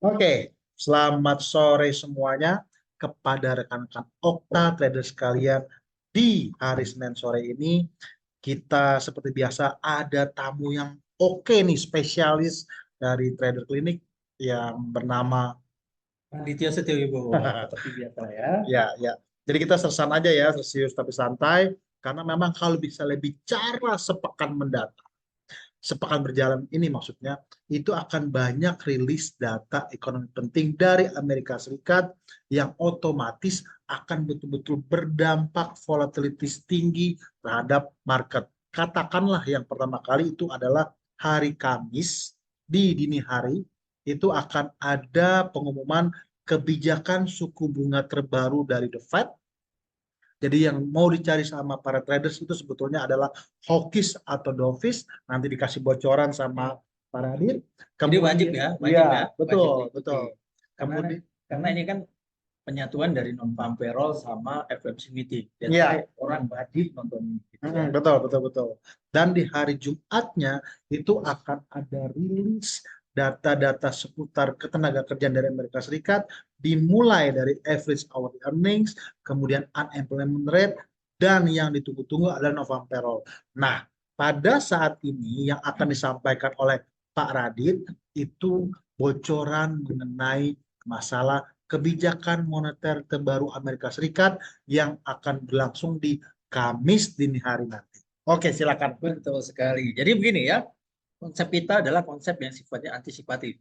Oke, selamat sore semuanya kepada rekan-rekan Okta Trader sekalian. Di hari Senin sore ini, kita seperti biasa ada tamu yang oke nih, spesialis dari Trader Clinic yang bernama Aditya Setio Wibowo, seperti biasa ya. ya, ya. Jadi kita sersan aja ya, serius tapi santai. Karena memang kalau bisa lebih bicara sepekan mendatang, sepekan berjalan ini maksudnya, itu akan banyak rilis data ekonomi penting dari Amerika Serikat yang otomatis akan betul-betul berdampak volatility tinggi terhadap market. Katakanlah yang pertama kali itu adalah hari Kamis di dini hari, itu akan ada pengumuman kebijakan suku bunga terbaru dari The Fed. Jadi yang mau dicari sama para traders itu sebetulnya adalah hawkish atau dovish. Nanti dikasih bocoran sama para hadir. Jadi wajib Kemudian, ya, iya, wajib betul, diikuti. betul. Karena Kemudian, karena ini kan penyatuan dari non-farm payroll sama FOMC meeting. Jadi iya, orang wajib nonton ini. Gitu ya. betul, betul, betul. Dan di hari Jumatnya itu akan ada rilis data-data seputar ketenaga kerjaan dari Amerika Serikat, dimulai dari average hourly earnings, kemudian unemployment rate, dan yang ditunggu-tunggu adalah non-farm payroll. Nah, pada saat ini yang akan disampaikan oleh Pak Radit itu bocoran mengenai masalah kebijakan moneter terbaru Amerika Serikat yang akan berlangsung di Kamis dini hari nanti. Oke, silakan. Betul sekali. Jadi begini ya, konsep kita adalah konsep yang sifatnya antisipatif.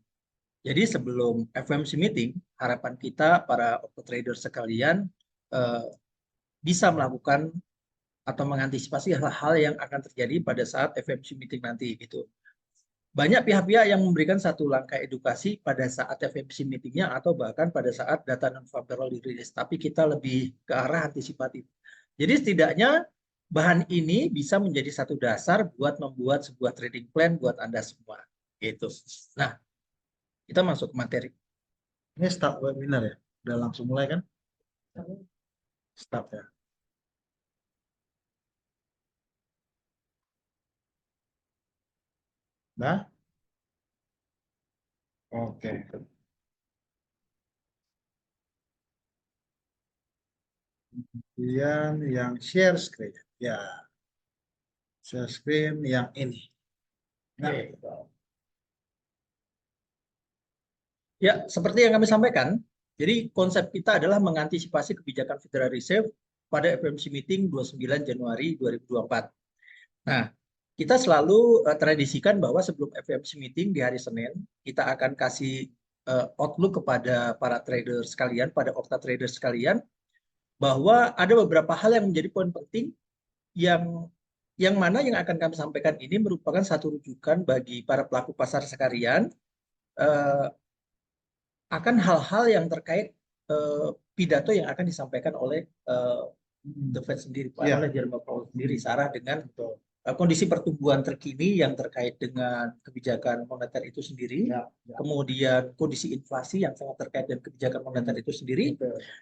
Jadi sebelum FOMC meeting, harapan kita para trader sekalian eh, bisa melakukan atau mengantisipasi hal-hal yang akan terjadi pada saat FOMC meeting nanti gitu. Banyak pihak-pihak yang memberikan satu langkah edukasi pada saat FOMC meetingnya atau bahkan pada saat data non-farm payroll dirilis. Tapi kita lebih ke arah antisipatif. Jadi setidaknya bahan ini bisa menjadi satu dasar buat membuat sebuah trading plan buat Anda semua. Gitu. Nah, kita masuk ke materi. Ini start webinar ya? Udah langsung mulai kan? Start ya. Nah, oke. Kemudian yang share screen. Ya, share screen yang ini. Nah, Ya, seperti yang kami sampaikan, jadi konsep kita adalah mengantisipasi kebijakan Federal Reserve pada FOMC meeting 29 Januari 2024. Nah, kita selalu tradisikan bahwa sebelum FOMC meeting di hari Senin, kita akan kasih outlook kepada para trader sekalian, pada okta trader sekalian, bahwa ada beberapa hal yang menjadi poin penting yang mana yang akan kami sampaikan ini merupakan satu rujukan bagi para pelaku pasar sekalian akan hal-hal yang terkait pidato yang akan disampaikan oleh The Fed sendiri, ya, oleh Jerome Powell sendiri, searah dengan kondisi pertumbuhan terkini yang terkait dengan kebijakan moneter itu sendiri, ya, ya. kemudian kondisi inflasi yang sangat terkait dengan kebijakan moneter itu sendiri,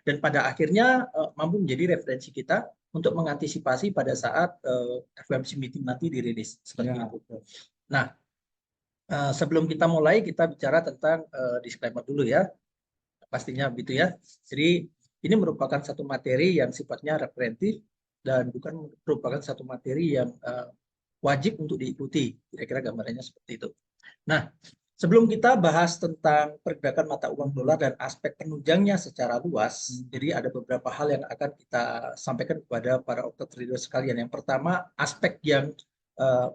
dan pada akhirnya mampu menjadi referensi kita untuk mengantisipasi pada saat FOMC meeting nanti dirilis seperti Ya. itu. Nah, sebelum kita mulai, kita bicara tentang disclaimer dulu ya, pastinya begitu ya. Jadi ini merupakan satu materi yang sifatnya referentif dan bukan merupakan satu materi yang wajib untuk diikuti. Kira-kira gambarannya seperti itu. Nah, sebelum kita bahas tentang pergerakan mata uang dolar dan aspek penunjangnya secara luas, jadi ada beberapa hal yang akan kita sampaikan kepada para opto trader sekalian. Yang pertama, aspek yang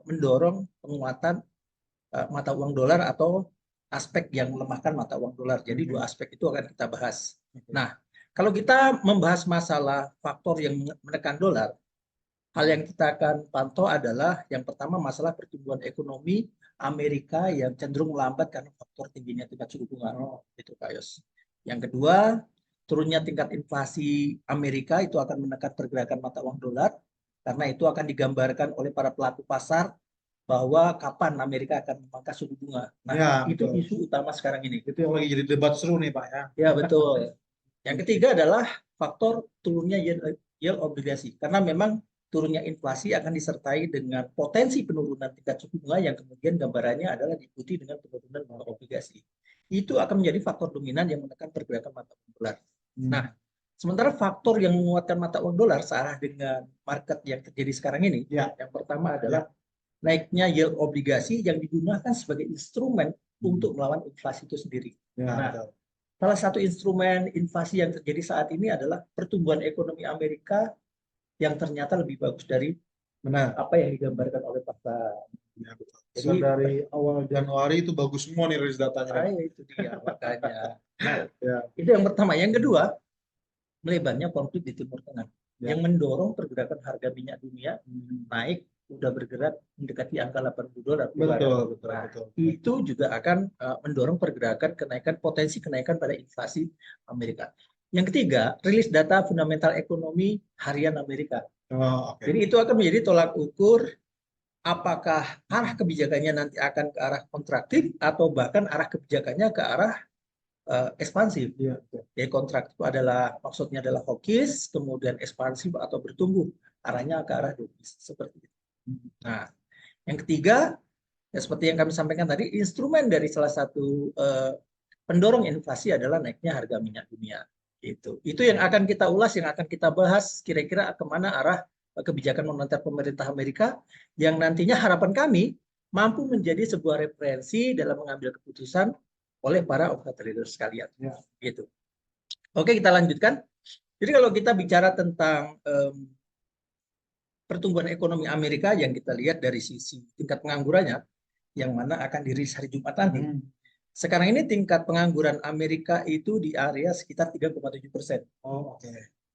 mendorong penguatan mata uang dolar atau aspek yang melemahkan mata uang dolar. Jadi dua aspek itu akan kita bahas. Nah, kalau kita membahas masalah faktor yang menekan dolar, hal yang kita akan pantau adalah yang pertama masalah pertumbuhan ekonomi Amerika yang cenderung melambat karena faktor tingginya tingkat suku bunga. Itu Pak Yos. Yang kedua, turunnya tingkat inflasi Amerika itu akan menekan pergerakan mata uang dolar karena itu akan digambarkan oleh para pelaku pasar bahwa kapan Amerika akan memangkas suku bunga. Nah, Ya, itu betul. isu utama sekarang ini. Itu yang lagi jadi debat seru nih Pak ya. Ya, betul. Yang ketiga adalah faktor turunnya yield obligasi. Karena memang turunnya inflasi akan disertai dengan potensi penurunan tingkat suku bunga yang kemudian gambarannya adalah diikuti dengan penurunan bunga obligasi. Itu akan menjadi faktor dominan yang menekan pergerakan mata uang dolar. Nah, sementara faktor yang menguatkan mata uang dolar searah dengan market yang terjadi sekarang ini, yang pertama adalah naiknya yield obligasi yang digunakan sebagai instrumen untuk melawan inflasi itu sendiri. Nah, salah satu instrumen inflasi yang terjadi saat ini adalah pertumbuhan ekonomi Amerika yang ternyata lebih bagus dari apa yang digambarkan oleh pasar. Ya, betul. Jadi dari awal Januari itu bagus semua nih rilis datanya. Itu dia makanya. Nah, itu yang pertama. Yang kedua, melebarnya konflik di Timur Tengah yang mendorong pergerakan harga minyak dunia naik, udah bergerak mendekati angka $80 per barel. Betul. Itu juga akan mendorong pergerakan potensi kenaikan pada inflasi Amerika. Yang ketiga, rilis data fundamental ekonomi harian Amerika. Jadi itu akan menjadi tolak ukur apakah arah kebijakannya nanti akan ke arah kontraktif atau bahkan arah kebijakannya ke arah ekspansif. Jadi kontraktif adalah maksudnya adalah hawkish, kemudian ekspansif atau bertumbuh arahnya ke arah dovish seperti itu. Nah, yang ketiga, ya seperti yang kami sampaikan tadi, instrumen dari salah satu pendorong inflasi adalah naiknya harga minyak dunia. Itu yang akan kita ulas, yang akan kita bahas kira-kira kemana arah kebijakan moneter pemerintah Amerika yang nantinya harapan kami mampu menjadi sebuah referensi dalam mengambil keputusan oleh para operator trader sekalian. Gitu. Oke, kita lanjutkan. Jadi kalau kita bicara tentang pertumbuhan ekonomi Amerika yang kita lihat dari sisi tingkat penganggurannya, yang mana akan dirilis hari Jumat nanti. Sekarang ini tingkat pengangguran Amerika itu di area sekitar 3,7%.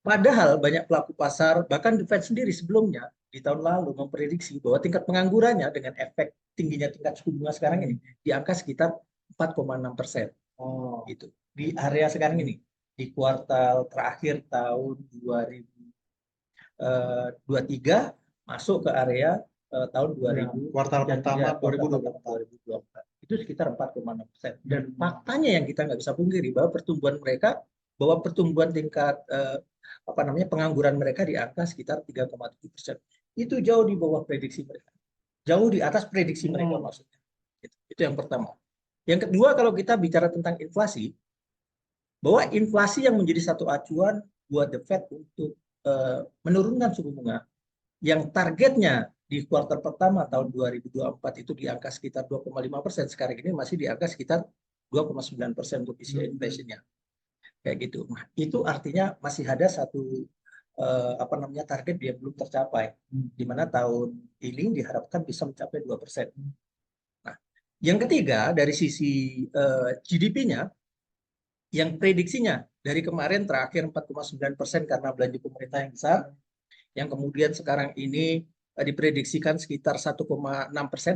Padahal banyak pelaku pasar, bahkan The Fed sendiri sebelumnya di tahun lalu memprediksi bahwa tingkat penganggurannya dengan efek tingginya tingkat suku bunga sekarang ini di angka sekitar 4,6%. Itu di area sekarang ini di kuartal terakhir tahun 2023 masuk ke area tahun 2000 kuartal pertama 2024 itu sekitar 4,6%. Dan faktanya yang kita nggak bisa pungkiri bahwa pertumbuhan tingkat pengangguran mereka di angka sekitar 3,7%. Itu jauh di bawah prediksi mereka. Jauh di atas prediksi mereka maksudnya. Itu yang pertama. Yang kedua, kalau kita bicara tentang inflasi, bahwa inflasi yang menjadi satu acuan buat The Fed untuk menurunkan suku bunga yang targetnya di kuartal pertama tahun 2024 itu di angka sekitar 2,5%, sekarang ini masih di angka sekitar 2,9% untuk isi inflation-nya. Kayak gitu. Nah, itu artinya masih ada satu target yang belum tercapai, di mana tahun ini diharapkan bisa mencapai 2%. Nah, yang ketiga dari sisi GDP-nya, yang prediksinya dari kemarin terakhir 4,9% karena belanja pemerintah yang besar, yang kemudian sekarang ini diprediksikan sekitar 1,6%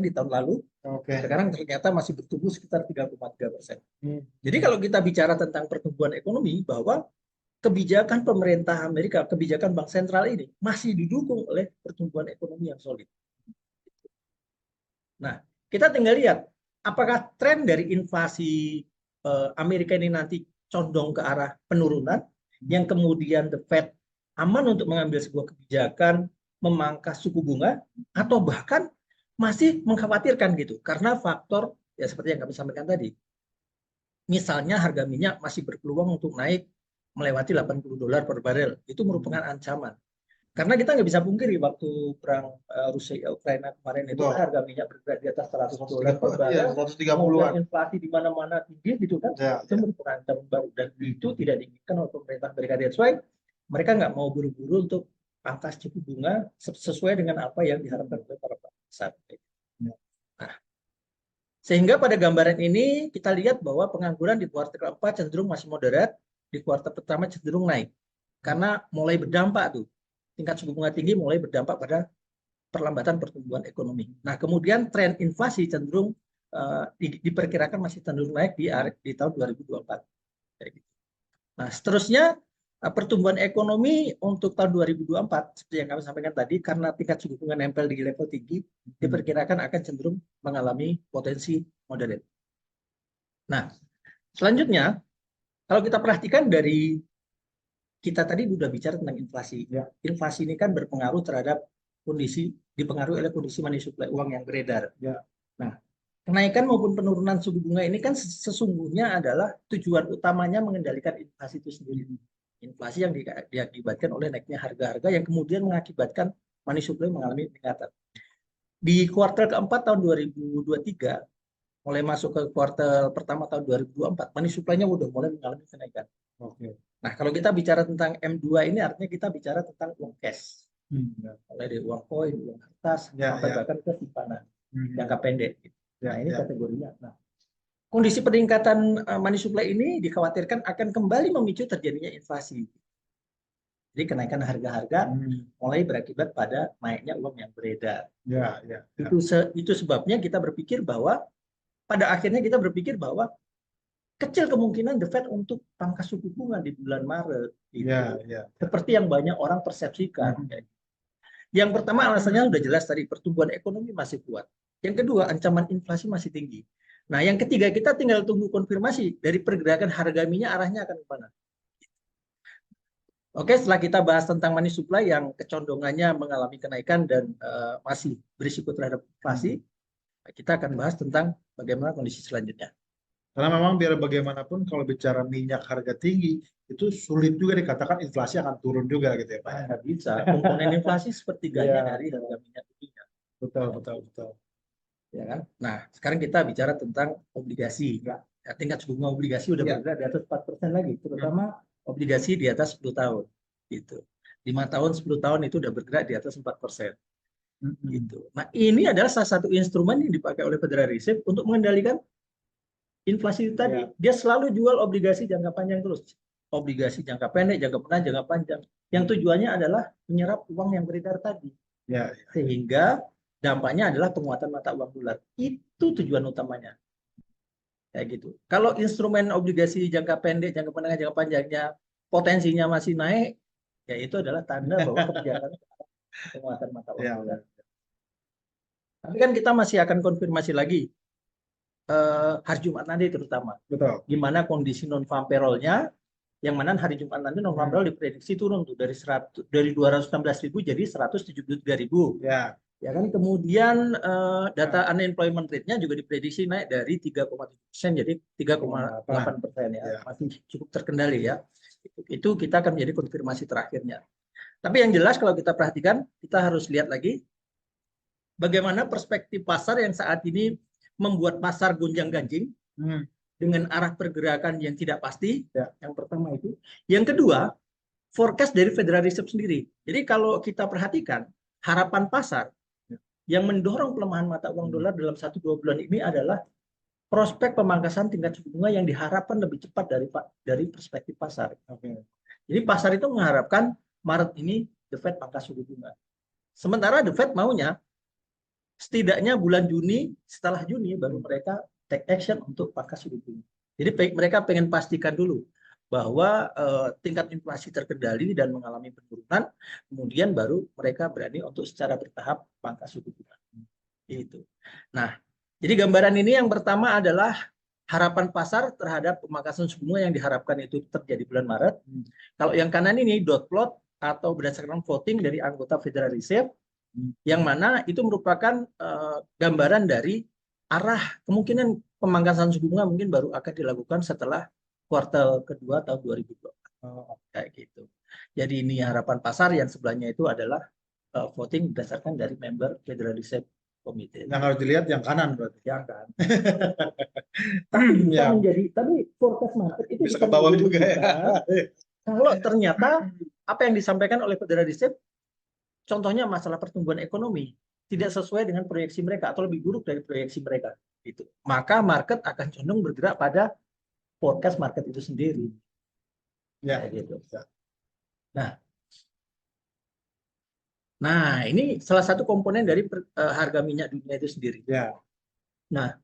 di tahun lalu. Sekarang ternyata masih bertumbuh sekitar 3,3%. Jadi kalau kita bicara tentang pertumbuhan ekonomi, bahwa kebijakan pemerintah Amerika, kebijakan bank sentral ini masih didukung oleh pertumbuhan ekonomi yang solid. Nah, kita tinggal lihat apakah tren dari inflasi Amerika ini nanti condong ke arah penurunan, yang kemudian The Fed aman untuk mengambil sebuah kebijakan memangkas suku bunga, atau bahkan masih mengkhawatirkan gitu karena faktor ya seperti yang kami sampaikan tadi. Misalnya harga minyak masih berpeluang untuk naik melewati $80 per barel. Itu merupakan ancaman. Karena kita nggak bisa pungkiri waktu perang Rusia Ukraina kemarin itu harga minyak bergerak di atas $100 per barel, 130-an. Inflasi di mana-mana tinggi gitu kan, itu merupakan ancaman baru dan itu tidak diinginkan oleh pemerintah Amerika. That's why mereka nggak mau buru-buru untuk pangkas suku bunga sesuai dengan apa yang diharapkan oleh para pasar. Nah, sehingga pada gambaran ini kita lihat bahwa pengangguran di kuartal keempat cenderung masih moderat, di kuartal pertama cenderung naik karena mulai berdampak tuh. Tingkat suku bunga tinggi mulai berdampak pada perlambatan pertumbuhan ekonomi. Nah, kemudian tren inflasi cenderung diperkirakan masih cenderung naik di tahun 2024. Nah, seterusnya pertumbuhan ekonomi untuk tahun 2024 seperti yang kami sampaikan tadi, karena tingkat suku bunga nempel di level tinggi, diperkirakan akan cenderung mengalami potensi moderat. Nah, selanjutnya kalau kita perhatikan dari kita tadi sudah bicara tentang inflasi. Ya. Inflasi ini kan berpengaruh terhadap dipengaruhi oleh kondisi money supply, uang yang beredar. Ya. Nah, kenaikan maupun penurunan suku bunga ini kan sesungguhnya adalah tujuan utamanya mengendalikan inflasi itu sendiri. Inflasi yang diakibatkan oleh naiknya harga-harga yang kemudian mengakibatkan money supply mengalami peningkatan. Di kuartal keempat tahun 2023, mulai masuk ke kuartal pertama tahun 2024, money supply-nya udah mulai mengalami kenaikan. Oke. Nah, kalau kita bicara tentang M2 ini artinya kita bicara tentang uang cash. Ya. Mulai dari uang koin, uang kertas, Ya, sampai ya. bahkan ke simpanan jangka Ya, pendek. ya, Nah, ini ya. kategorinya. Nah, kondisi peningkatan money supply ini dikhawatirkan akan kembali memicu terjadinya inflasi. Jadi kenaikan harga-harga mulai berakibat pada naiknya uang yang beredar. Ya, ya, ya. Itu sebabnya kita berpikir bahwa pada akhirnya kita berpikir bahwa kecil kemungkinan The Fed untuk pangkas suku bunga di bulan Maret. Gitu. Ya, ya. Seperti yang banyak orang persepsikan. Yang pertama alasannya sudah jelas tadi, pertumbuhan ekonomi masih kuat. Yang kedua, ancaman inflasi masih tinggi. Nah, yang ketiga, kita tinggal tunggu konfirmasi dari pergerakan harga minyak arahnya akan kemana. Oke, setelah kita bahas tentang money supply yang kecondongannya mengalami kenaikan dan masih berisiko terhadap inflasi, kita akan bahas tentang bagaimana kondisi selanjutnya. Karena memang biar bagaimanapun kalau bicara minyak harga tinggi, itu sulit juga dikatakan inflasi akan turun juga gitu ya Pak. Nggak bisa. Komponen inflasi sepertiganya dari harga minyak dunia. Betul, betul, betul. Ya kan? Nah, sekarang kita bicara tentang obligasi. Ya, tingkat suku bunga obligasi udah bergerak di atas 4% lagi, terutama obligasi di atas 10 tahun. Gitu. 5 tahun, 10 tahun itu udah bergerak di atas 4%. Gitu. Nah, ini adalah salah satu instrumen yang dipakai oleh Federal Reserve untuk mengendalikan inflasi tadi. Dia selalu jual obligasi jangka panjang terus. Obligasi jangka pendek, jangka menengah, jangka panjang. Yang tujuannya adalah menyerap uang yang beredar tadi. Sehingga dampaknya adalah penguatan mata uang dolar. Itu tujuan utamanya. Kayak gitu. Kalau instrumen obligasi jangka pendek, jangka menengah, jangka panjangnya potensinya masih naik, ya itu adalah tanda bahwa kebijakan penguatan mata uang dolar. Tapi kan kita masih akan konfirmasi lagi hari Jumat nanti terutama. Betul. Gimana kondisi non-farm payroll-nya, yang mana hari Jumat nanti non-farm payroll diprediksi turun tuh dari 216.000 jadi 173.000. Ya kan, kemudian data unemployment rate-nya juga diprediksi naik dari 3,7% jadi 3,8% ya. Masih cukup terkendali ya. Itu kita akan menjadi konfirmasi terakhirnya. Tapi yang jelas kalau kita perhatikan, kita harus lihat lagi bagaimana perspektif pasar yang saat ini membuat pasar gonjang-ganjing dengan arah pergerakan yang tidak pasti. Yang pertama itu. Yang kedua, forecast dari Federal Reserve sendiri. Jadi kalau kita perhatikan, harapan pasar yang mendorong pelemahan mata uang dolar dalam 1-2 bulan ini adalah prospek pemangkasan tingkat suku bunga yang diharapkan lebih cepat dari perspektif pasar. Jadi pasar itu mengharapkan Maret ini The Fed pangkas suku bunga. Sementara The Fed maunya setidaknya bulan Juni, setelah Juni baru mereka take action untuk pangkas suku bunga. Jadi mereka pengen pastikan dulu bahwa tingkat inflasi terkendali dan mengalami penurunan, kemudian baru mereka berani untuk secara bertahap pangkas suku bunga. Itu. Nah, jadi gambaran ini yang pertama adalah harapan pasar terhadap pemangkasan suku bunga yang diharapkan itu terjadi bulan Maret. Kalau yang kanan ini dot plot atau berdasarkan voting dari anggota Federal Reserve, yang mana itu merupakan gambaran dari arah kemungkinan pemangkasan suku bunga mungkin baru akan dilakukan setelah kuartal kedua tahun 2024. Kayak gitu. Jadi ini harapan pasar, yang sebelahnya itu adalah voting berdasarkan dari member Federal Reserve Committee. Yang harus dilihat yang kanan berarti. Yang kan. Tapi forecast market itu bisa ke bawah juga ya. Kalau ternyata apa yang disampaikan oleh Federal Reserve, contohnya masalah pertumbuhan ekonomi tidak sesuai dengan proyeksi mereka atau lebih buruk dari proyeksi mereka, itu maka market akan condong bergerak pada forecast market itu sendiri. Ya, gitu. Nah, ini salah satu komponen dari harga minyak dunia itu sendiri. Ya. Nah,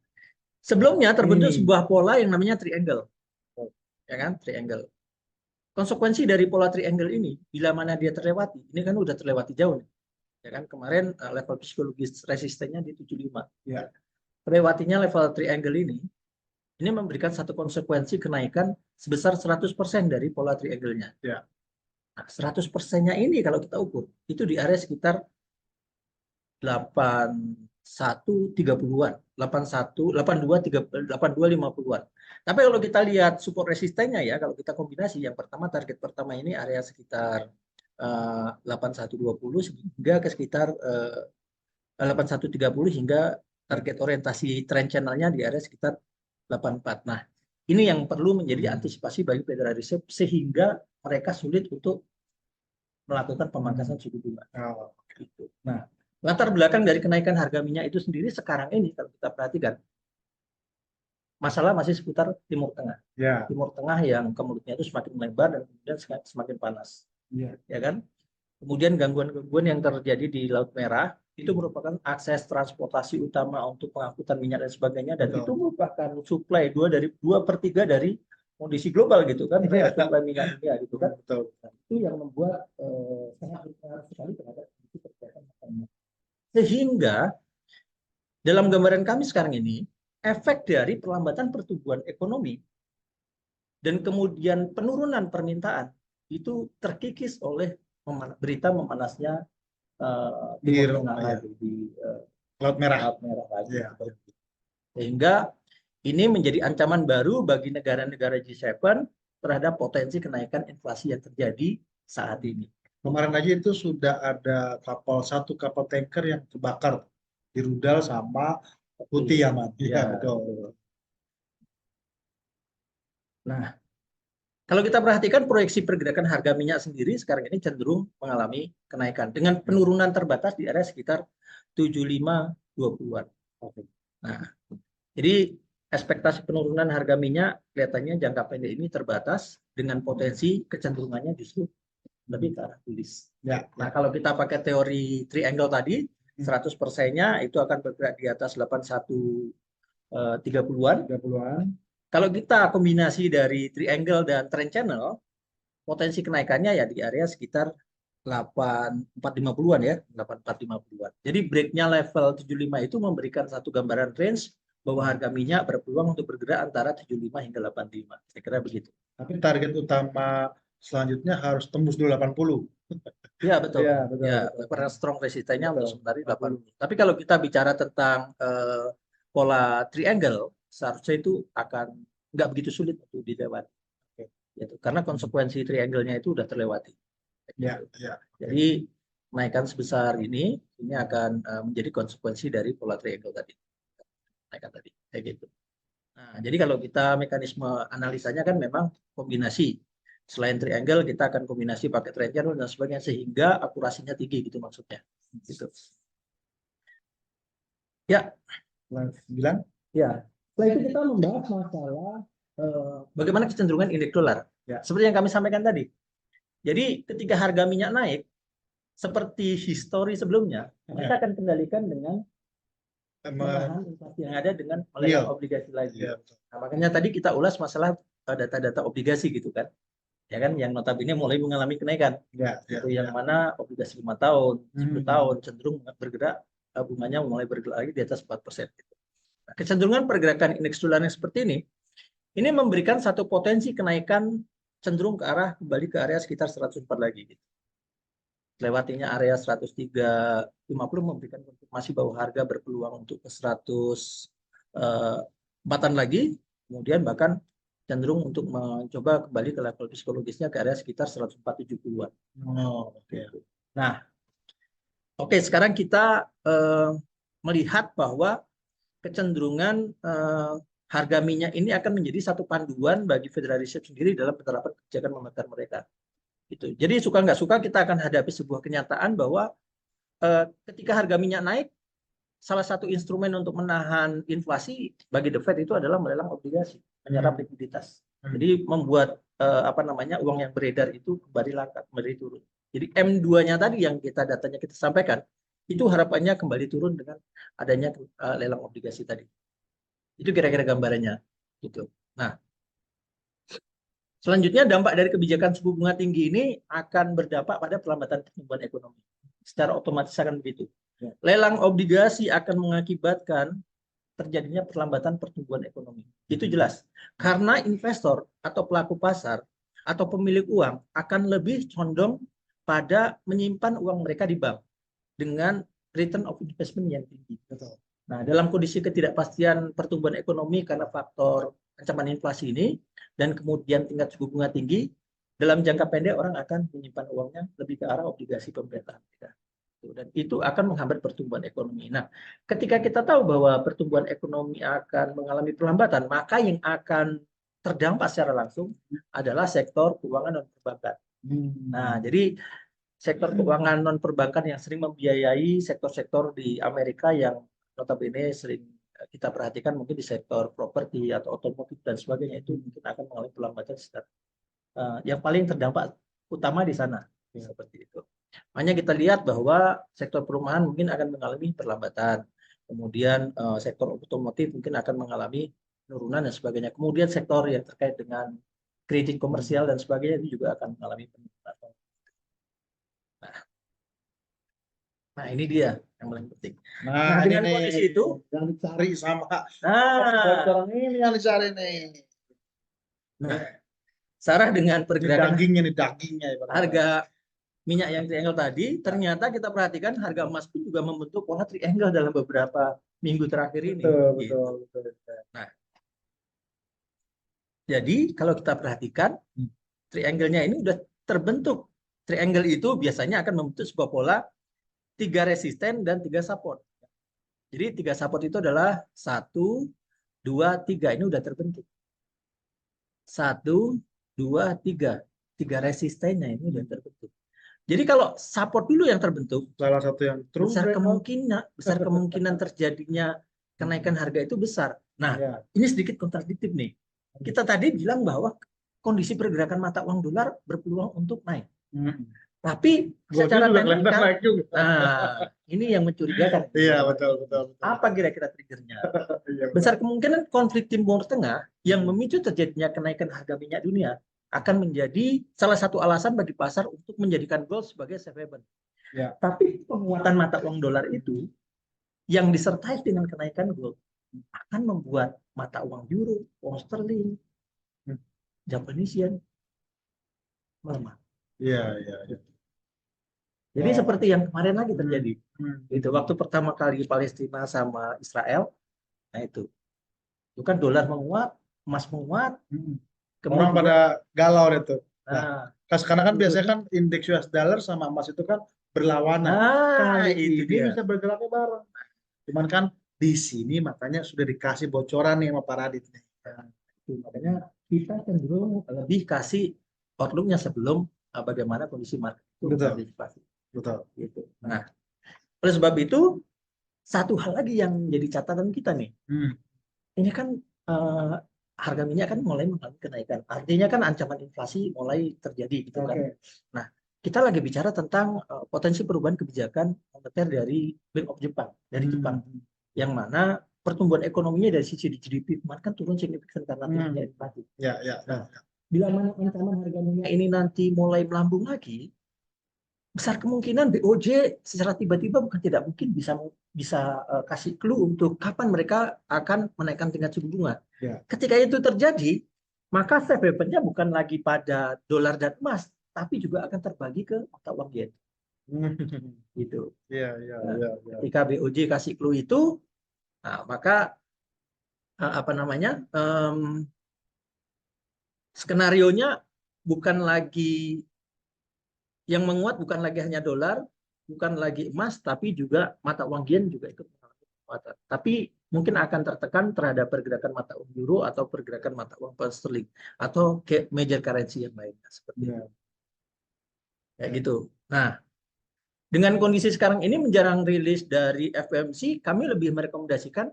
sebelumnya terbentuk sebuah pola yang namanya triangle, ya kan, triangle. Konsekuensi dari pola triangle ini, bila mana dia terlewati, ini kan udah terlewati jauh nih. Ya kan, kemarin level psikologis resistennya di 75. Ya. Terlewatinya level triangle ini memberikan satu konsekuensi kenaikan sebesar 100% dari pola triangle-nya. Ya. Nah, 100%-nya ini kalau kita ukur, itu di area sekitar 8130-an, 8250-an. Tapi kalau kita lihat support resistennya ya, kalau kita kombinasi, yang pertama target pertama ini area sekitar 8120 hingga ke sekitar 8130 hingga target orientasi trend channel-nya di area sekitar 84. Nah, ini yang perlu menjadi antisipasi bagi Federal Reserve sehingga mereka sulit untuk melakukan pemangkasan suku bunga. Gitu. Nah, latar belakang dari kenaikan harga minyak itu sendiri sekarang ini kalau kita perhatikan, masalah masih seputar Timur Tengah. Ya. Timur Tengah yang kemudian itu semakin melebar dan kemudian semakin panas. Ya kan? Kemudian gangguan-gangguan yang terjadi di Laut Merah itu merupakan akses transportasi utama untuk pengangkutan minyak dan sebagainya, dan itu merupakan supply 2/3 dari kondisi global gitu kan, supply minyak dunia gitu kan. Nah, itu yang membuat sangat berpengaruh sekali terhadap pergerakan minyak. Sehingga dalam gambaran kami sekarang ini, efek dari perlambatan pertumbuhan ekonomi dan kemudian penurunan permintaan itu terkikis oleh berita memanasnya Timur Tengah lagi di Laut Merah. Laut Merah lagi. Sehingga ini menjadi ancaman baru bagi negara-negara G7 terhadap potensi kenaikan inflasi yang terjadi saat ini. Kemarin aja itu sudah ada satu kapal tanker yang terbakar di rudal sama putih ya, mati. Ya, betul. Nah, kalau kita perhatikan proyeksi pergerakan harga minyak sendiri sekarang ini cenderung mengalami kenaikan dengan penurunan terbatas di area sekitar 75-20-an. Nah, jadi ekspektasi penurunan harga minyak kelihatannya jangka pendek ini terbatas dengan potensi kecenderungannya justru lebih ke arah bullish. Ya. Nah, kalau kita pakai teori triangle tadi, 100%-nya itu akan bergerak di atas 8130-an. Kalau kita kombinasi dari triangle dan trend channel, potensi kenaikannya ya di area sekitar 8450-an ya, 8450-an. Jadi breaknya level 75 itu memberikan satu gambaran range bahwa harga minyak berpeluang untuk bergerak antara 75 hingga 85. Saya kira begitu. Tapi target utama selanjutnya harus tembus dulu 80. Ya, betul. Ya, betul, ya, betul. strong resistance-nya untuk sementara 80. Tapi kalau kita bicara tentang pola triangle, seharusnya itu akan nggak begitu sulit untuk dilewati. Gitu. Karena konsekuensi triangle-nya itu udah terlewati. Ya, ya. Jadi kenaikan sebesar ini akan menjadi konsekuensi dari pola triangle tadi. Kenaikan tadi, kayak gitu. Nah, jadi kalau kita mekanisme analisanya kan memang kombinasi. Selain triangle, kita akan kombinasi pakai trend channel dan sebagainya sehingga akurasinya tinggi gitu maksudnya. Gitu. Ya. Bilang? Ya. Setelah itu kita membahas masalah bagaimana kecenderungan indeks dolar. Ya. Seperti yang kami sampaikan tadi. Jadi ketika harga minyak naik, seperti histori sebelumnya, kita akan kendalikan dengan menahan inflasi yang ada dengan melelang obligasi lagi. Nah, makanya tadi kita ulas masalah data-data obligasi gitu kan. Ya kan, yang notabene mulai mengalami kenaikan. Itu yang mana obligasi 5 tahun, 10 tahun cenderung bergerak, bunganya mulai bergerak lagi di atas 4%. Gitu. Nah, kecenderungan pergerakan indeks dolar yang seperti ini memberikan satu potensi kenaikan cenderung ke arah kembali ke area sekitar 104 lagi. Gitu. Lewatinya area 103.50 memberikan konfirmasi bahwa harga berpeluang untuk ke 104-an lagi, kemudian bahkan cenderung untuk mencoba kembali ke level psikologisnya ke area sekitar 104.70-an. Nah, oke, sekarang kita melihat bahwa kecenderungan harga minyak ini akan menjadi satu panduan bagi Federal Reserve sendiri dalam penerapan kebijakan moneter mereka. Gitu. Jadi suka nggak suka kita akan hadapi sebuah kenyataan bahwa ketika harga minyak naik, salah satu instrumen untuk menahan inflasi bagi The Fed itu adalah melelang obligasi, menyerap likuiditas. Jadi membuat uang yang beredar itu kembali langka, kembali turun. Jadi M2-nya tadi yang datanya kita sampaikan, itu harapannya kembali turun dengan adanya lelang obligasi tadi. Itu kira-kira gambarannya. Gitu. Nah, selanjutnya dampak dari kebijakan suku bunga tinggi ini akan berdampak pada pelambatan pertumbuhan ekonomi. Secara otomatis akan begitu. Lelang obligasi akan mengakibatkan terjadinya perlambatan pertumbuhan ekonomi. Itu jelas. Karena investor atau pelaku pasar atau pemilik uang akan lebih condong pada menyimpan uang mereka di bank dengan return of investment yang tinggi. Betul. Nah, dalam kondisi ketidakpastian pertumbuhan ekonomi karena faktor ancaman inflasi ini dan kemudian tingkat suku bunga tinggi, dalam jangka pendek orang akan menyimpan uangnya lebih ke arah obligasi pemerintah. Dan itu akan menghambat pertumbuhan ekonomi. Nah, ketika kita tahu bahwa pertumbuhan ekonomi akan mengalami perlambatan, maka yang akan terdampak secara langsung adalah sektor keuangan non perbankan. Nah, jadi sektor keuangan non perbankan yang sering membiayai sektor-sektor di Amerika yang notabene sering kita perhatikan mungkin di sektor properti atau otomotif dan sebagainya itu mungkin akan mengalami perlambatan yang paling terdampak utama di sana seperti itu. Makanya kita lihat bahwa sektor perumahan mungkin akan mengalami perlambatan. Kemudian sektor otomotif mungkin akan mengalami penurunan dan sebagainya. Kemudian sektor yang terkait dengan kredit komersial dan sebagainya itu juga akan mengalami penurunan. Nah, ini dia yang paling penting. Nah, dengan ini kondisi itu, yang dicari sama nah, orang ini yang dicari nih. Sarah dengan Ini pergerakan dagingnya. harga minyak yang triangle tadi, ternyata kita perhatikan harga emas pun juga membentuk pola triangle dalam beberapa minggu terakhir ini. Betul. Nah, jadi kalau kita perhatikan triangle-nya ini udah terbentuk. Triangle itu biasanya akan membentuk sebuah pola 3 resisten dan 3 support. Jadi 3 support itu adalah 1, 2, 3. Ini udah terbentuk. 1, 2, 3. 3 resistennya ini udah terbentuk. Jadi kalau support dulu yang terbentuk, salah satu yang besar kemungkinan terjadinya kenaikan harga itu besar. Nah, ini sedikit kontradiktif nih. Kita tadi bilang bahwa kondisi pergerakan mata uang dolar berpeluang untuk naik. Tapi secara teknikal, nah ini yang mencurigakan. Iya, betul. Apa kira-kira triggernya? Besar kemungkinan konflik Timur Tengah yang memicu terjadinya kenaikan harga minyak dunia akan menjadi salah satu alasan bagi pasar untuk menjadikan gold sebagai safe haven. Ya. Tapi penguatan mata uang dolar itu yang disertai dengan kenaikan gold akan membuat mata uang euro, pound sterling, Japanese yen melemah. Iya. Jadi seperti yang kemarin lagi terjadi. Itu waktu pertama kali Palestina sama Israel, nah itu kan dolar menguat, emas menguat. Orang pada galau itu. Nah, karena kan biasanya kan indeks US dollar sama emas itu kan berlawanan. Kali itu ini dia. bisa bergeraknya bareng. Cuman kan di sini makanya sudah dikasih bocoran nih sama Pak Radit nih. Makanya kita cenderung lebih kasih outlook-nya sebelum bagaimana kondisi market itu berantisipasi. Betul. Gitu. Nah, oleh sebab itu satu hal lagi yang jadi catatan kita nih. Ini kan harga minyak kan mulai mengalami kenaikan. Artinya kan ancaman inflasi mulai terjadi gitu kan. Nah, kita lagi bicara tentang potensi perubahan kebijakan moneter dari Bank of Japan, dari Jepang. Yang mana pertumbuhan ekonominya dari sisi GDP kemarin kan turun signifikan karena tingginya inflasi. Nah, bila mana ancaman harga minyak ini nanti mulai melambung lagi, besar kemungkinan BOJ secara tiba-tiba bukan tidak mungkin bisa kasih clue untuk kapan mereka akan menaikkan tingkat suku bunga. Ketika itu terjadi, maka safe haven-nya bukan lagi pada dolar dan emas, tapi juga akan terbagi ke mata uang yen. Gitu. Ketika BOJ kasih clue itu, nah, maka skenarionya bukan lagi yang menguat, bukan lagi hanya dolar, bukan lagi emas, tapi juga mata uang yen juga ikut mengalami penguatan. Tapi mungkin akan tertekan terhadap pergerakan mata uang euro atau pergerakan mata uang pound sterling atau major currency yang lainnya seperti itu. Kayak gitu. Nah, dengan kondisi sekarang ini menjelang rilis dari FOMC, kami lebih merekomendasikan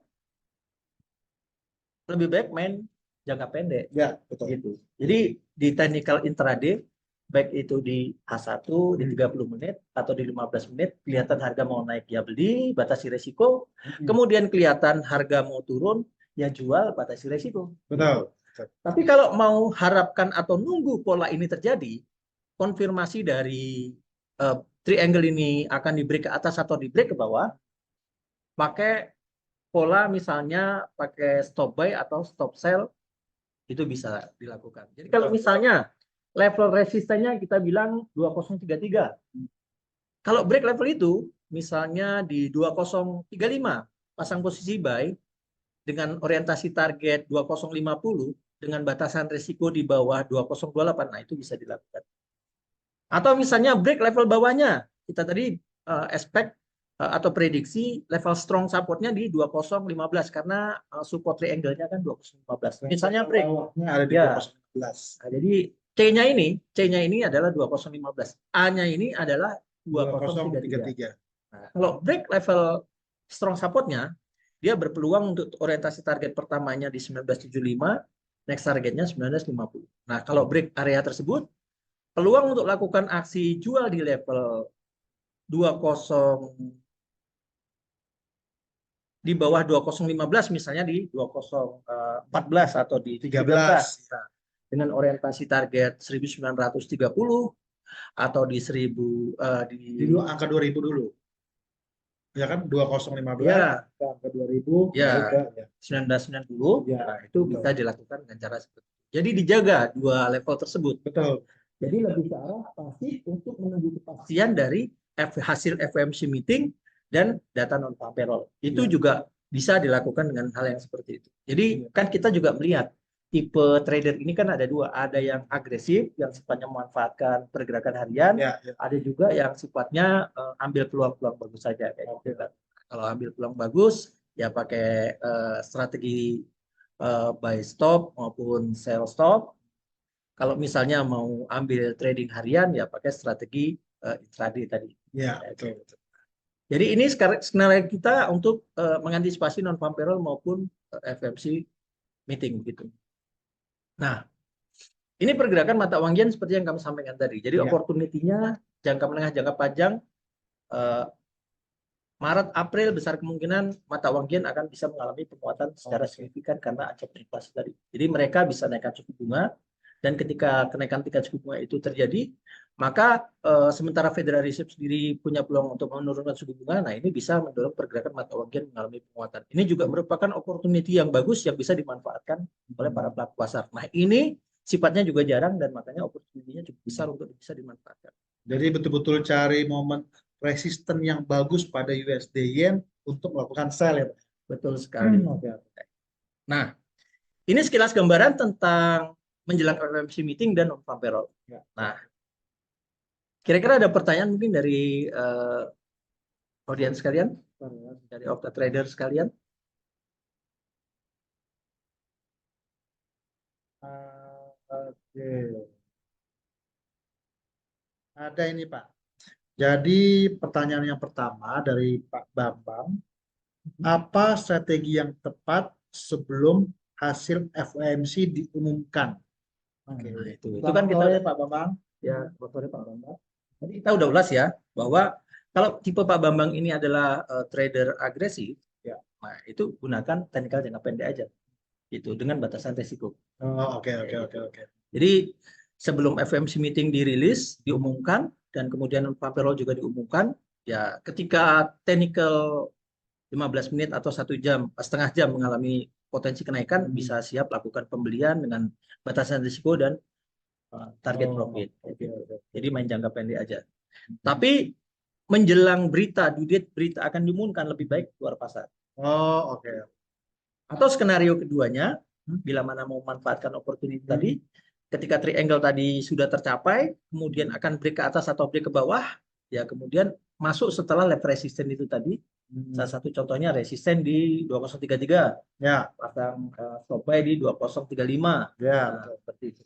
lebih baik main jangka pendek. Ya, betul. Gitu. Jadi di technical intraday, baik itu di H1 di 30 menit atau di 15 menit, kelihatan harga mau naik ya beli, batasi resiko. Kemudian kelihatan harga mau turun, ya jual, batasi resiko. Betul. Tapi kalau mau harapkan atau nunggu pola ini terjadi, konfirmasi dari triangle ini akan di break ke atas atau di break ke bawah, pakai pola misalnya pakai stop buy atau stop sell, itu bisa dilakukan. Jadi kalau misalnya level resistennya kita bilang 2033. Kalau break level itu misalnya di 2035 pasang posisi buy dengan orientasi target 2050 dengan batasan risiko di bawah 2028, nah itu bisa dilakukan. Atau misalnya break level bawahnya, kita tadi expect atau prediksi level strong supportnya di 2015 karena support triangle-nya kan 2015. Misalnya break bawahnya ada di ya. 2015. Nah, jadi C-nya ini adalah 2015. A-nya ini adalah 2033. 2033. Nah, kalau break level strong supportnya, dia berpeluang untuk orientasi target pertamanya di 1975, next targetnya 1950. Nah, kalau break area tersebut, peluang untuk lakukan aksi jual di level 20 di bawah 2015 misalnya di 2014 atau di 13 dengan orientasi target 1930 atau di 1000 Di angka 2000 dulu. Ya kan 2015 ya, ke angka 2000 ya, baru ke 1990 ya, nah, itu betul. bisa dilakukan dengan cara seperti itu. Jadi dijaga dua level tersebut. Betul. Jadi lebih ke arah pasif untuk menunggu kepastian dari hasil FOMC meeting dan data non farm payroll. Itu Ya. juga bisa dilakukan dengan hal yang seperti itu. Jadi kan kita juga melihat tipe trader ini kan ada dua, ada yang agresif yang sifatnya memanfaatkan pergerakan harian, Ya. ada juga yang sifatnya ambil peluang-peluang bagus saja kayak gitu kan. Kalau ambil peluang bagus ya pakai strategi buy stop maupun sell stop. Kalau misalnya mau ambil trading harian ya pakai strategi intraday tadi. Ya, betul. Jadi ini skenario kita untuk mengantisipasi non farm payroll maupun FOMC meeting gitu. Nah, ini pergerakan mata uang yen seperti yang kami sampaikan tadi. Jadi opportunity-nya jangka menengah, jangka panjang Maret, April besar kemungkinan mata uang yen akan bisa mengalami penguatan secara signifikan karena ancaman inflasi tadi. Jadi mereka bisa naikkan suku bunga dan ketika kenaikan tingkat suku bunga itu terjadi, maka sementara Federal Reserve sendiri punya peluang untuk menurunkan suku bunga, nah ini bisa mendorong pergerakan mata uang yen mengalami penguatan. Ini juga merupakan opportunity yang bagus yang bisa dimanfaatkan oleh para pelaku pasar. Nah ini sifatnya juga jarang dan makanya opportunity-nya cukup besar untuk bisa dimanfaatkan. Jadi betul-betul cari momen resisten yang bagus pada USD Yen untuk melakukan sell ya. Betul sekali. Nah, ini sekilas gambaran tentang menjelang FOMC meeting dan non farm payroll. Nah, kira-kira ada pertanyaan mungkin dari audiens sekalian, dari Okta Trader sekalian? Oke. Ada ini Pak. Jadi pertanyaan yang pertama dari Pak Bambang, apa strategi yang tepat sebelum hasil FOMC diumumkan? Oke, Itu kan kita Pak Bambang. Ya, Pak Bambang. Jadi kita udah ulas ya bahwa kalau tipe Pak Bambang ini adalah trader agresif, ya, nah itu gunakan teknikal jangka pendek aja, itu dengan batasan resiko. Oke. Jadi sebelum FOMC meeting dirilis, diumumkan, dan kemudian farm payroll juga diumumkan, ya ketika technical 15 menit atau 1 jam, setengah jam mengalami potensi kenaikan, bisa siap lakukan pembelian dengan batasan risiko dan target profit. Jadi main jangka pendek aja. Tapi menjelang berita, due date berita akan diumumkan, lebih baik keluar pasar. Oke. Atau skenario keduanya, bila mana mau memanfaatkan opportunity tadi, ketika triangle tadi sudah tercapai, kemudian akan break ke atas atau break ke bawah, ya kemudian masuk setelah level resisten itu tadi. Salah satu contohnya resisten di 2033, ya, pasang stop buy di 2035, ya, seperti itu.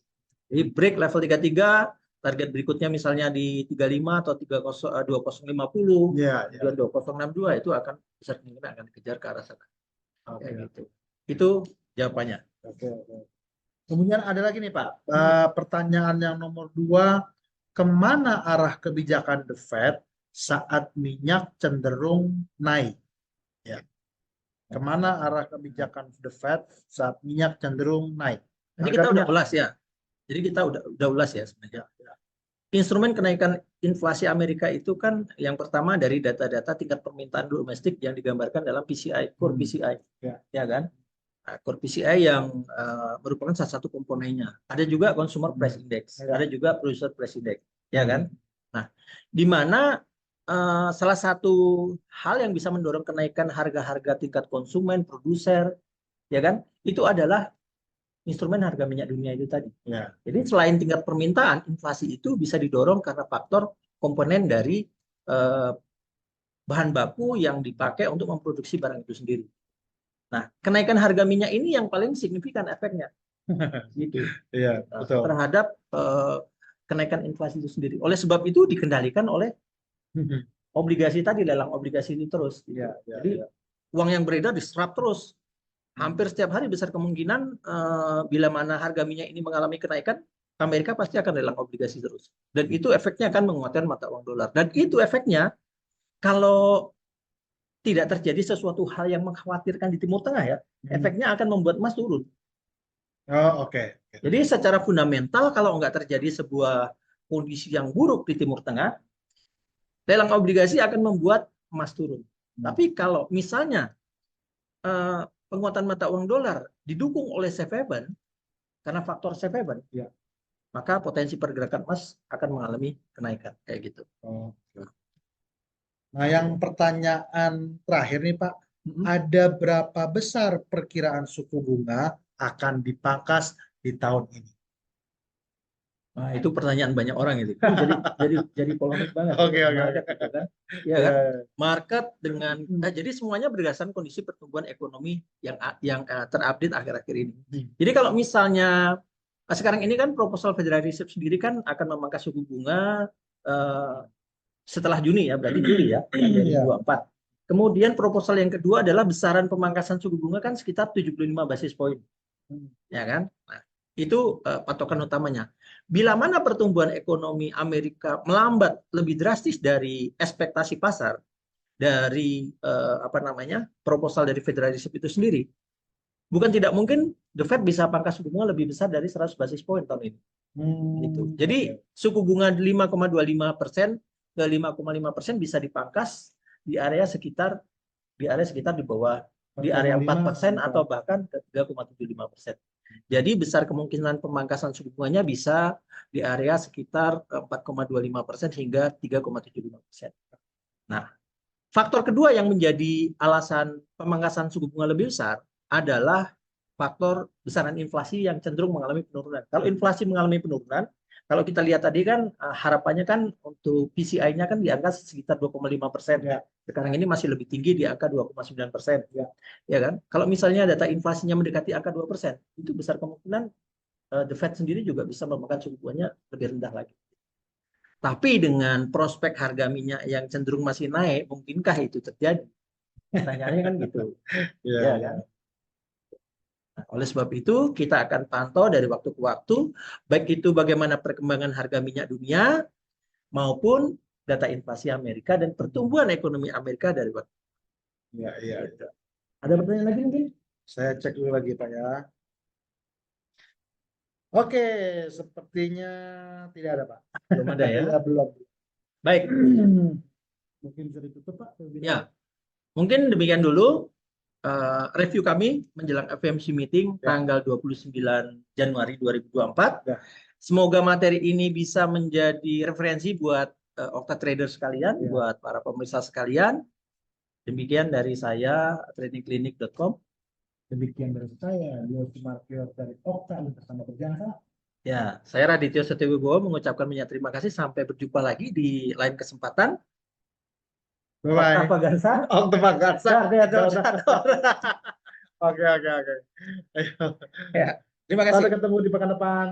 Jadi break level 33, target berikutnya misalnya di 35 atau 2050, kemudian 2062 itu akan besar kemungkinan akan dikejar ke arah sana. Gitu. Itu jawabannya. Kemudian ada lagi nih Pak, pertanyaan yang nomor 2, kemana arah kebijakan The Fed saat minyak cenderung naik? Ya. Kemana arah kebijakan The Fed saat minyak cenderung naik? Jadi kita udah ulas ya. Jadi kita udah ulas ya sebenarnya. Instrumen kenaikan inflasi Amerika itu kan yang pertama dari data-data tingkat permintaan domestik yang digambarkan dalam PCI, core PCI, ya kan? Core PCI yang merupakan salah satu komponennya. Ada juga Consumer Price Index, Ya. ada juga Producer Price Index, ya kan? Nah, di mana salah satu hal yang bisa mendorong kenaikan harga-harga tingkat konsumen, produser, ya kan? Itu adalah instrumen harga minyak dunia itu tadi. Ya. Jadi selain tingkat permintaan, inflasi itu bisa didorong karena faktor komponen dari bahan baku yang dipakai untuk memproduksi barang itu sendiri. Nah, kenaikan harga minyak ini yang paling signifikan efeknya, gitu, Iya, betul. terhadap kenaikan inflasi itu sendiri. Oleh sebab itu dikendalikan oleh obligasi tadi, lelang obligasi ini terus. Gitu. Iya, iya, Jadi iya. uang yang beredar diserap terus. Hampir setiap hari besar kemungkinan bila mana harga minyak ini mengalami kenaikan, Amerika pasti akan lelang obligasi terus. Dan itu efeknya akan menguatkan mata uang dolar. Dan itu efeknya kalau tidak terjadi sesuatu hal yang mengkhawatirkan di Timur Tengah ya, efeknya akan membuat emas turun. Oh, oke. Jadi secara fundamental kalau nggak terjadi sebuah kondisi yang buruk di Timur Tengah, lelang obligasi akan membuat emas turun. Tapi kalau misalnya penguatan mata uang dolar didukung oleh safe haven, karena faktor safe haven, Ya. maka potensi pergerakan emas akan mengalami kenaikan kayak gitu. Oh. Nah, yang pertanyaan terakhir nih Pak, ada berapa besar perkiraan suku bunga akan dipangkas di tahun ini? Nah, itu pertanyaan banyak orang itu. Jadi polemik banget. Oke. Market, gitu kan? Ya kan? Market dengan jadi semuanya berdasarkan kondisi pertumbuhan ekonomi yang terupdate akhir-akhir ini. Jadi kalau misalnya sekarang ini kan proposal Federal Reserve sendiri kan akan memangkas suku bunga setelah Juni ya, berarti Juli ya, 2024. Kemudian proposal yang kedua adalah besaran pemangkasan suku bunga kan sekitar 75 basis poin. Ya kan? Nah, itu patokan utamanya. Bila mana pertumbuhan ekonomi Amerika melambat lebih drastis dari ekspektasi pasar dari proposal dari Federal Reserve itu sendiri, bukan tidak mungkin The Fed bisa pangkas suku bunga lebih besar dari 100 basis poin tahun ini. Gitu. Jadi suku bunga 5,25% ke 5,5% bisa dipangkas di area sekitar di bawah di area 4% atau bahkan ke 3,75%. Jadi besar kemungkinan pemangkasan suku bunganya bisa di area sekitar 4,25% hingga 3,75%. Nah, faktor kedua yang menjadi alasan pemangkasan suku bunga lebih besar adalah faktor besaran inflasi yang cenderung mengalami penurunan. Kalau inflasi mengalami penurunan, kalau kita lihat tadi kan harapannya kan untuk PCI-nya kan di angka sekitar 2,5%. Ya. Sekarang ini masih lebih tinggi di angka 2,9%. Ya kan? Kalau misalnya data inflasinya mendekati angka 2%, itu besar kemungkinan The Fed sendiri juga bisa memakan suku bunganya lebih rendah lagi. Tapi dengan prospek harga minyak yang cenderung masih naik, mungkinkah itu terjadi? Pertanyaannya kan gitu. Ya kan? Nah, oleh sebab itu, kita akan pantau dari waktu ke waktu, baik itu bagaimana perkembangan harga minyak dunia, maupun data inflasi Amerika dan pertumbuhan ekonomi Amerika dari waktu. Iya. Ada pertanyaan lagi mungkin? Saya cek dulu lagi Pak ya. Oke, sepertinya tidak ada Pak. Belum ada ya? Belum. Baik. Mungkin bisa ditutup Pak. Ya, mungkin demikian dulu review kami menjelang FOMC meeting tanggal 29 Januari 2024. Semoga materi ini bisa menjadi referensi buat Okta Trader sekalian, buat para pemirsa sekalian. Demikian dari saya, tradingclinic.com. Demikian dari saya, Leo Sumartyo dari Okta bersama berjasa. Ya, saya Radityo Setiwibowo mengucapkan banyak terima kasih. Sampai berjumpa lagi di lain kesempatan. Bye. Okta Gansa. Oke. Ya, terima kasih. Sampai ketemu di pekan depan.